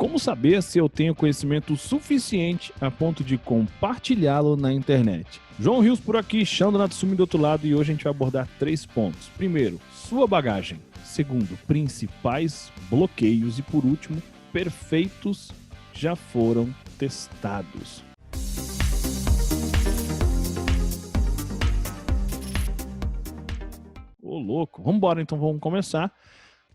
Como saber se eu tenho conhecimento suficiente a ponto de compartilhá-lo na internet? João Rios por aqui, Xandro Natsumi do outro lado, e hoje a gente vai abordar 3 pontos. Primeiro, sua bagagem. Segundo, principais bloqueios. E por último, perfeitos já foram testados. Ô louco, vambora então, vamos começar.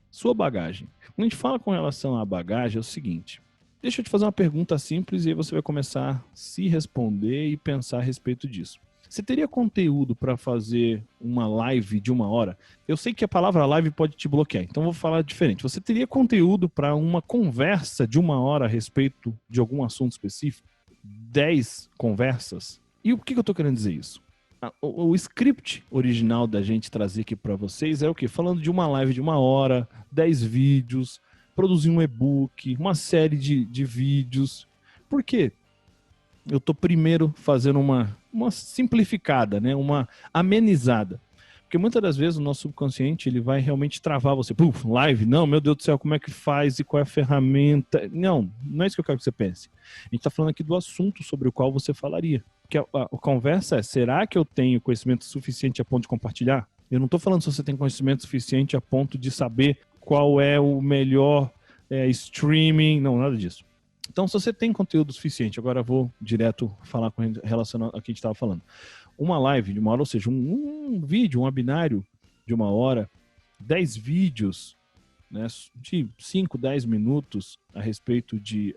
Sua bagagem. Quando a gente fala com relação à bagagem, é o seguinte. Deixa eu te fazer uma pergunta simples e aí você vai começar a se responder e pensar a respeito disso. Você teria conteúdo para fazer uma live de 1 hora? Eu sei que a palavra live pode te bloquear, então eu vou falar diferente. Você teria conteúdo para uma conversa de 1 hora a respeito de algum assunto específico? 10 conversas? E o que eu estou querendo dizer isso? O script original da gente trazer aqui para vocês é o quê? Falando de uma live de 1 hora, 10 vídeos, produzir um e-book, uma série de vídeos. Por quê? Eu estou primeiro fazendo uma simplificada, né? Uma amenizada. Porque muitas das vezes o nosso subconsciente ele vai realmente travar você. Puf, live? Não, meu Deus do céu, como é que faz e qual é a ferramenta? Não é isso que eu quero que você pense. A gente está falando aqui do assunto sobre o qual você falaria. Que a conversa é, será que eu tenho conhecimento suficiente a ponto de compartilhar? Eu não estou falando se você tem conhecimento suficiente a ponto de saber qual é o melhor streaming, não, nada disso. Então, se você tem conteúdo suficiente, agora eu vou direto falar com relação ao que a gente estava falando. Uma live de 1 hora, ou seja, um vídeo, um webinário de 1 hora, 10 vídeos, né, de 5, 10 minutos a respeito de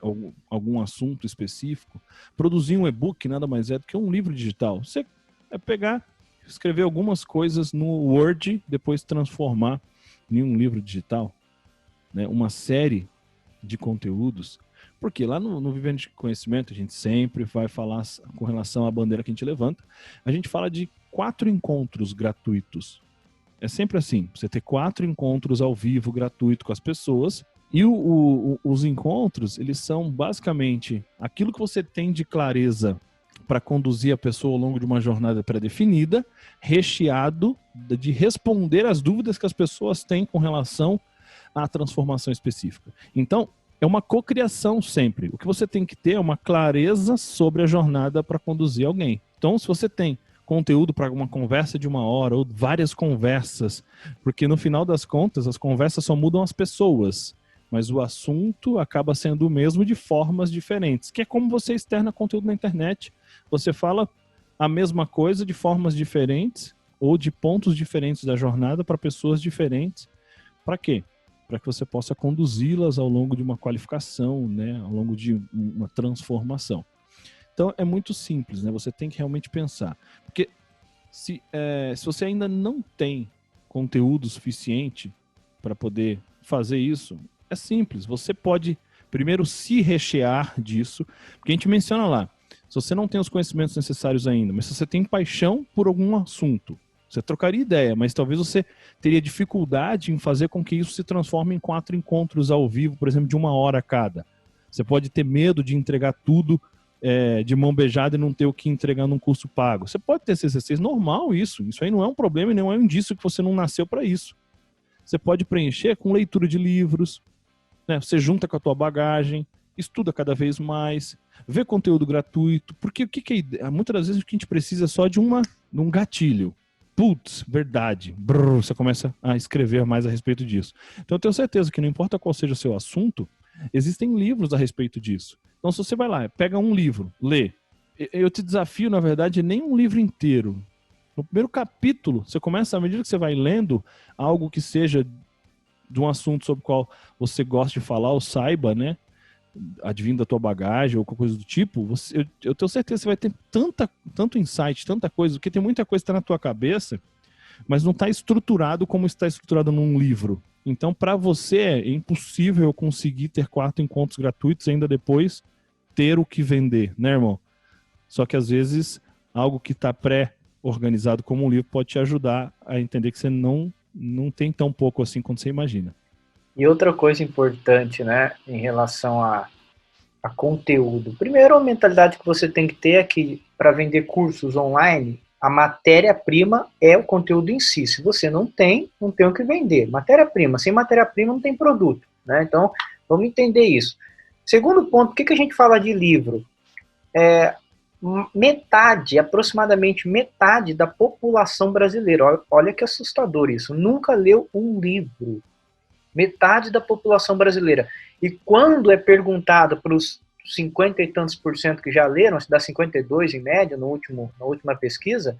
algum assunto específico. Produzir um e-book nada mais é do que um livro digital. Você é pegar, escrever algumas coisas no Word, depois transformar em um livro digital, né, uma série de conteúdos. Porque lá no Vivendo de Conhecimento, a gente sempre vai falar com relação à bandeira que a gente levanta, a gente fala de 4 encontros gratuitos. É sempre assim, você ter 4 encontros ao vivo, gratuito com as pessoas, e os encontros, eles são basicamente aquilo que você tem de clareza para conduzir a pessoa ao longo de uma jornada pré-definida, recheado de responder às dúvidas que as pessoas têm com relação à transformação específica. Então, é uma cocriação sempre. O que você tem que ter é uma clareza sobre a jornada para conduzir alguém. Então, se você tem conteúdo para uma conversa de 1 hora ou várias conversas, porque no final das contas as conversas só mudam as pessoas, mas o assunto acaba sendo o mesmo de formas diferentes, que é como você externa conteúdo na internet. Você fala a mesma coisa de formas diferentes ou de pontos diferentes da jornada para pessoas diferentes. Para quê? Para que você possa conduzi-las ao longo de uma qualificação, né? Ao longo de uma transformação. Então é muito simples, né? Você tem que realmente pensar. Porque se você ainda não tem conteúdo suficiente para poder fazer isso, é simples. Você pode primeiro se rechear disso, porque a gente menciona lá, se você não tem os conhecimentos necessários ainda, mas se você tem paixão por algum assunto, você trocaria ideia, mas talvez você teria dificuldade em fazer com que isso se transforme em 4 encontros ao vivo, por exemplo, de 1 hora cada. Você pode ter medo de entregar tudo de mão beijada e não ter o que entregar num curso pago. Você pode ter CCCs, normal isso. Isso aí não é um problema e não é um indício que você não nasceu para isso. Você pode preencher com leitura de livros, né? Você junta com a tua bagagem, estuda cada vez mais, vê conteúdo gratuito, porque o que é ideia? Muitas das vezes o que a gente precisa é só de um gatilho. Putz, verdade. Brrr, você começa a escrever mais a respeito disso. Então eu tenho certeza que não importa qual seja o seu assunto, existem livros a respeito disso. Então se você vai lá, pega um livro, lê. Eu te desafio, na verdade, nem um livro inteiro. No primeiro capítulo, você começa, à medida que você vai lendo algo que seja de um assunto sobre o qual você gosta de falar ou saiba, né? Advindo da tua bagagem ou qualquer coisa do tipo, eu tenho certeza que você vai ter tanto insight, tanta coisa, porque tem muita coisa que está na tua cabeça, mas não está estruturado como está estruturado num livro. Então, para você, é impossível conseguir ter 4 encontros gratuitos e ainda depois ter o que vender, né, irmão? Só que, às vezes, algo que está pré-organizado como um livro pode te ajudar a entender que você não tem tão pouco assim quanto você imagina. E outra coisa importante, né, em relação a conteúdo. Primeiro, a mentalidade que você tem que ter é que, para vender cursos online, a matéria-prima é o conteúdo em si. Se você não tem o que vender. Matéria-prima. Sem matéria-prima não tem produto, né? Então, vamos entender isso. Segundo ponto, por que a gente fala de livro? Aproximadamente metade da população brasileira, olha que assustador isso, nunca leu um livro. Metade da população brasileira. E quando é perguntado para os 50 e tantos por cento que já leram, dá 52 em média na última pesquisa,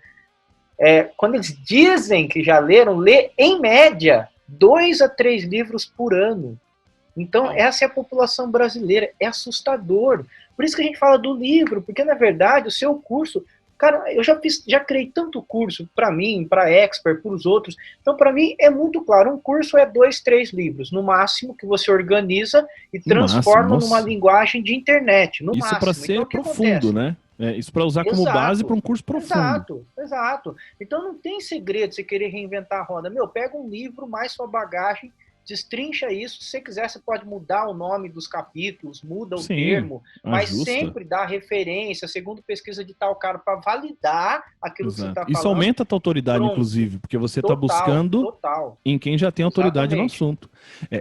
quando eles dizem que já leram, lê em média 2 a 3 livros por ano. Então, essa é a população brasileira. É assustador. Por isso que a gente fala do livro, porque, na verdade, o seu curso... Cara, eu já criei tanto curso para mim, para expert, para os outros. Então, para mim, é muito claro. Um curso é 2, 3 livros, no máximo, que você organiza e transforma numa linguagem de internet. No isso máximo. Para ser então, profundo, né? Isso para usar como base para um curso profundo. Exato. Então, não tem segredo você querer reinventar a roda. Pega um livro, mais sua bagagem, destrincha isso. Se você quiser, você pode mudar o nome dos capítulos, muda o termo, mas sempre dá referência, segundo pesquisa de tal cara, para validar aquilo que você está falando. Isso aumenta a tua autoridade, inclusive, porque você está buscando em quem já tem autoridade no assunto.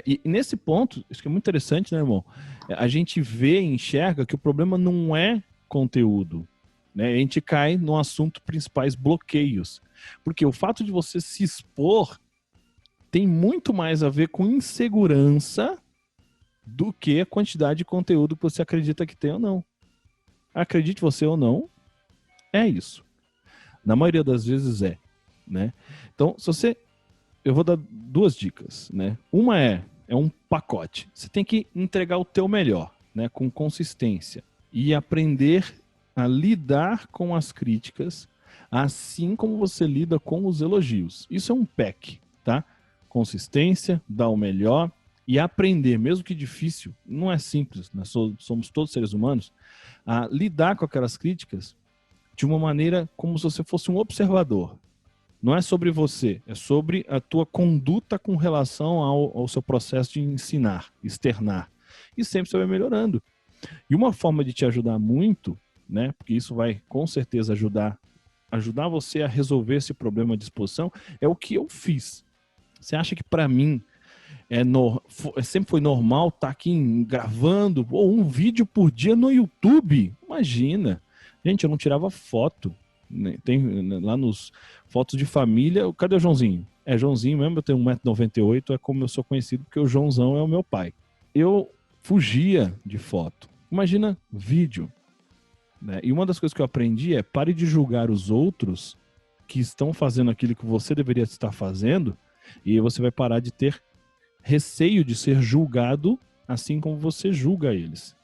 E nesse ponto, isso que é muito interessante, né, irmão? A gente vê e enxerga que o problema não é conteúdo, né? A gente cai no assunto principais bloqueios. Porque o fato de você se expor tem muito mais a ver com insegurança do que a quantidade de conteúdo que você acredita que tem ou não. Acredite você ou não, é isso. Na maioria das vezes né? Então, eu vou dar 2 dicas, né? Uma é um pacote. Você tem que entregar o teu melhor, né? Com consistência e aprender a lidar com as críticas, assim como você lida com os elogios. Isso é um pack, tá? Consistência, dar o melhor e aprender, mesmo que difícil, não é simples, nós somos todos seres humanos, a lidar com aquelas críticas de uma maneira como se você fosse um observador. Não é sobre você, é sobre a tua conduta com relação ao seu processo de ensinar, externar. E sempre você vai melhorando. E uma forma de te ajudar muito, né, porque isso vai com certeza ajudar você a resolver esse problema de exposição, é o que eu fiz. Você acha que para mim sempre foi normal estar aqui gravando um vídeo por dia no YouTube? Imagina. Gente, eu não tirava foto. Tem lá nos fotos de família. Cadê o Joãozinho? É Joãozinho mesmo, eu tenho 1,98 m, é como eu sou conhecido, porque o Joãozão é o meu pai. Eu fugia de foto. Imagina vídeo. Né? E uma das coisas que eu aprendi é: pare de julgar os outros que estão fazendo aquilo que você deveria estar fazendo, e aí você vai parar de ter receio de ser julgado assim como você julga eles.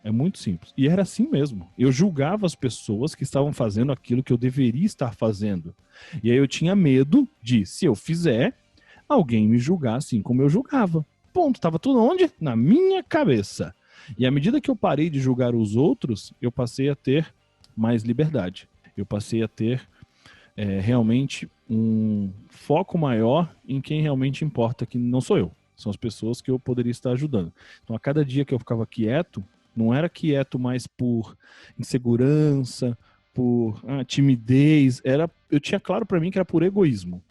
É muito simples. E era assim mesmo. Eu julgava as pessoas que estavam fazendo aquilo que eu deveria estar fazendo. E aí eu tinha medo de, se eu fizer, alguém me julgar assim como eu julgava. Ponto. Estava tudo onde? Na minha cabeça. E à medida que eu parei de julgar os outros, eu passei a ter mais liberdade. Eu passei a ter realmente um foco maior em quem realmente importa, que não sou eu. São as pessoas que eu poderia estar ajudando. Então, a cada dia que eu ficava quieto, não era quieto mais por insegurança, por timidez. Eu tinha claro para mim que era por egoísmo.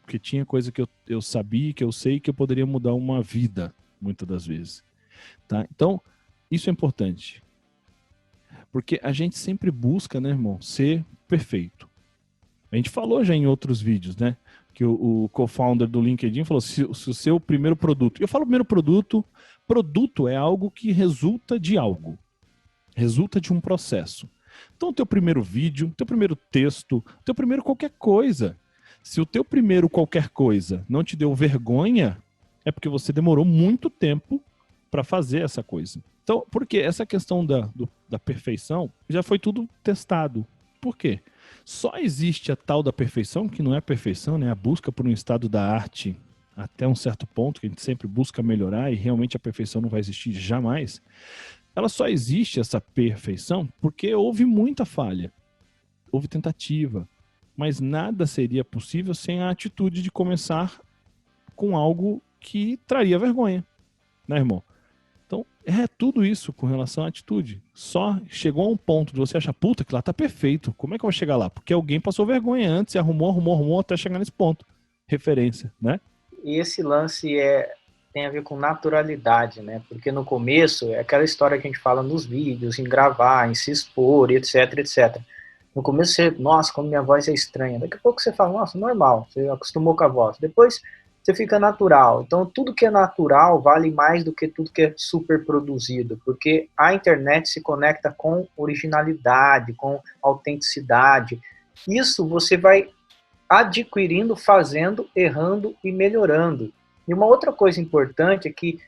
Porque tinha coisa que eu sabia, que eu sei que eu poderia mudar uma vida, muitas das vezes. Tá? Então, isso é importante. Porque a gente sempre busca, né, irmão, ser perfeito. A gente falou já em outros vídeos, né? Que o co-founder do LinkedIn falou: se o seu primeiro produto... Eu falo primeiro produto é algo que resulta de algo. Resulta de um processo. Então, o teu primeiro vídeo, teu primeiro texto, teu primeiro qualquer coisa. Se o teu primeiro qualquer coisa não te deu vergonha, é porque você demorou muito tempo para fazer essa coisa. Então, porque essa questão da perfeição já foi tudo testado. Por quê? Só existe a tal da perfeição, que não é perfeição, né? A busca por um estado da arte até um certo ponto, que a gente sempre busca melhorar, e realmente a perfeição não vai existir jamais. Ela só existe, essa perfeição, porque houve muita falha. Houve tentativa. Mas nada seria possível sem a atitude de começar com algo que traria vergonha. Né, irmão? Então, é tudo isso com relação à atitude. Só chegou a um ponto de você achar, puta, que lá tá perfeito. Como é que eu vou chegar lá? Porque alguém passou vergonha antes e arrumou até chegar nesse ponto. Referência, né? E esse lance é tem a ver com naturalidade, né? Porque no começo é aquela história que a gente fala nos vídeos, em gravar, em se expor, etc, etc. No começo você, nossa, como minha voz é estranha. Daqui a pouco você fala, nossa, normal, você acostumou com a voz. Depois você fica natural. Então tudo que é natural vale mais do que tudo que é super produzido, porque a internet se conecta com originalidade, com autenticidade. Isso você vai adquirindo, fazendo, errando e melhorando. E uma outra coisa importante é que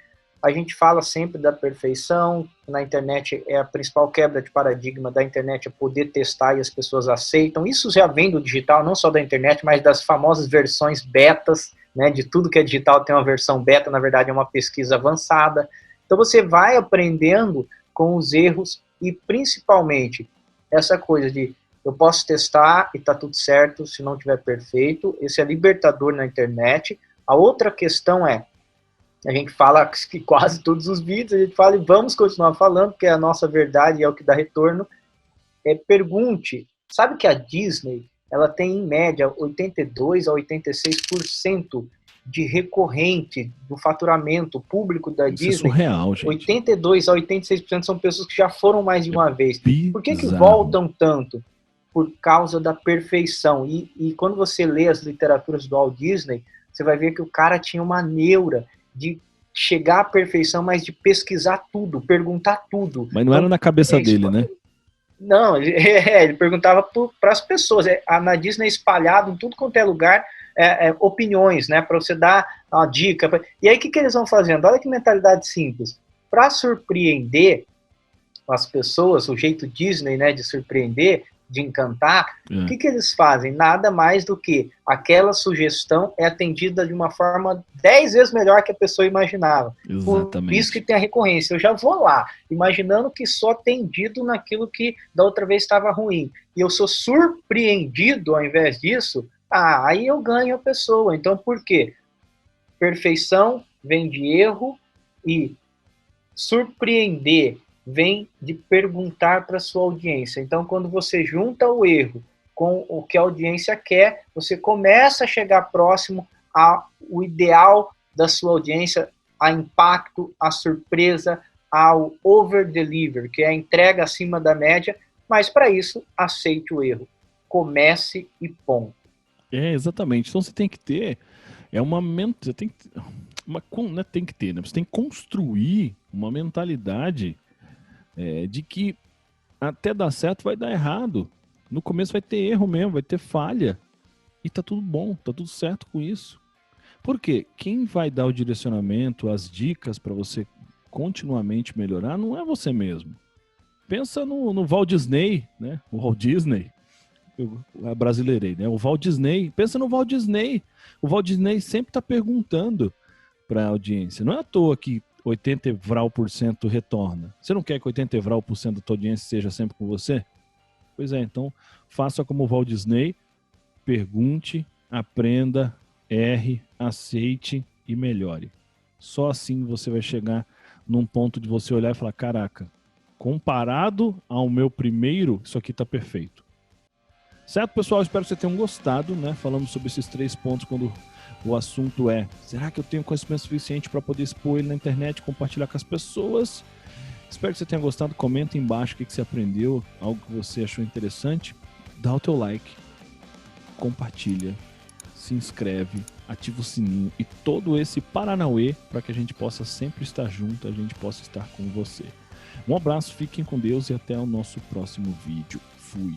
a gente fala sempre da perfeição, na internet é a principal quebra de paradigma da internet é poder testar e as pessoas aceitam. Isso já vem do digital, não só da internet, mas das famosas versões betas, né, de tudo que é digital tem uma versão beta, na verdade é uma pesquisa avançada. Então você vai aprendendo com os erros e principalmente essa coisa de eu posso testar e tá tudo certo se não tiver perfeito. Esse é libertador na internet. A outra questão é, a gente fala que quase todos os vídeos, a gente fala e vamos continuar falando, porque é a nossa verdade e é o que dá retorno. Pergunte, sabe que a Disney, ela tem em média 82 a 86% de recorrente do faturamento público da Isso Disney? É surreal, gente. 82 a 86% são pessoas que já foram mais de uma vez. Por que Bizarro. voltam tanto? Por causa da perfeição. E quando você lê as literaturas do Walt Disney, você vai ver que o cara tinha uma neura de chegar à perfeição, mas de pesquisar tudo, perguntar tudo. Mas não era na cabeça dele, né? Não, ele perguntava para as pessoas. Na Disney, espalhado em tudo quanto é lugar, opiniões, né? Para você dar uma dica. E aí, o que eles vão fazendo? Olha que mentalidade simples. Para surpreender as pessoas, o jeito Disney, né, de surpreender, de encantar, o que eles fazem? Nada mais do que aquela sugestão é atendida de uma forma 10 vezes melhor que a pessoa imaginava. Exatamente. Por isso que tem a recorrência. Eu já vou lá, imaginando que sou atendido naquilo que da outra vez estava ruim. E eu sou surpreendido ao invés disso, aí eu ganho a pessoa. Então, por quê? Perfeição vem de erro e surpreender vem de perguntar para a sua audiência. Então, quando você junta o erro com o que a audiência quer, você começa a chegar próximo ao ideal da sua audiência, a impacto, a surpresa, ao over-deliver, que é a entrega acima da média, mas para isso, aceite o erro. Comece e ponto. Exatamente. Então você tem que ter, você tem que né? Você tem que construir uma mentalidade de que até dar certo vai dar errado. No começo vai ter erro mesmo, vai ter falha. E tá tudo bom, tá tudo certo com isso. Por quê? Quem vai dar o direcionamento, as dicas para você continuamente melhorar não é você mesmo. Pensa no Walt Disney, né? O Walt Disney. Eu abrasileirei, né? O Walt Disney. Pensa no Walt Disney. O Walt Disney sempre tá perguntando para a audiência. Não é à toa que 80% retorna. Você não quer que 80% da tua audiência seja sempre com você? Pois é, então faça como o Walt Disney, pergunte, aprenda, erre, aceite e melhore. Só assim você vai chegar num ponto de você olhar e falar, caraca, comparado ao meu primeiro, isso aqui tá perfeito. Certo, pessoal? Espero que vocês tenham gostado, né? Falando sobre esses 3 pontos quando o assunto é, será que eu tenho conhecimento suficiente para poder expor ele na internet e compartilhar com as pessoas? Espero que você tenha gostado. Comenta embaixo o que você aprendeu, algo que você achou interessante. Dá o teu like, compartilha, se inscreve, ativa o sininho e todo esse paranauê para que a gente possa sempre estar junto, a gente possa estar com você. Um abraço, fiquem com Deus e até o nosso próximo vídeo. Fui!